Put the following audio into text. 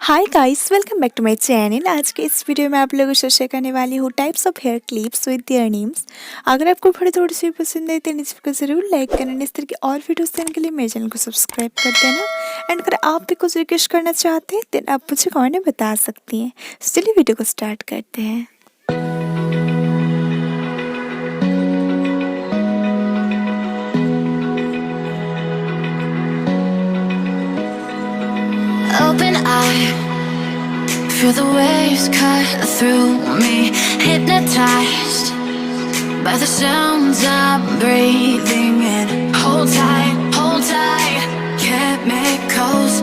Hi guys, welcome back to my channel. आज के इस वीडियो में आप लोगों से शेयर करने वाली हूँ types of hair clips with their names. अगर आपको वीडियो थोड़ी सी पसंद आई तो नीचे को जरूर लाइक करना। इस तरह की और वीडियोस देखने के लिए मेरे चैनल को सब्सक्राइब कर देना। एंड अगर आप भी कुछ रिक्वेस्ट करना चाहते हैं देन आप मुझे कमेंट में बता सकती हैं। चलिए वीडियो को स्टार्ट करते हैं। Open eye, feel the waves cut through me. Hypnotized by the sounds I'm breathing in. Hold tight, chemicals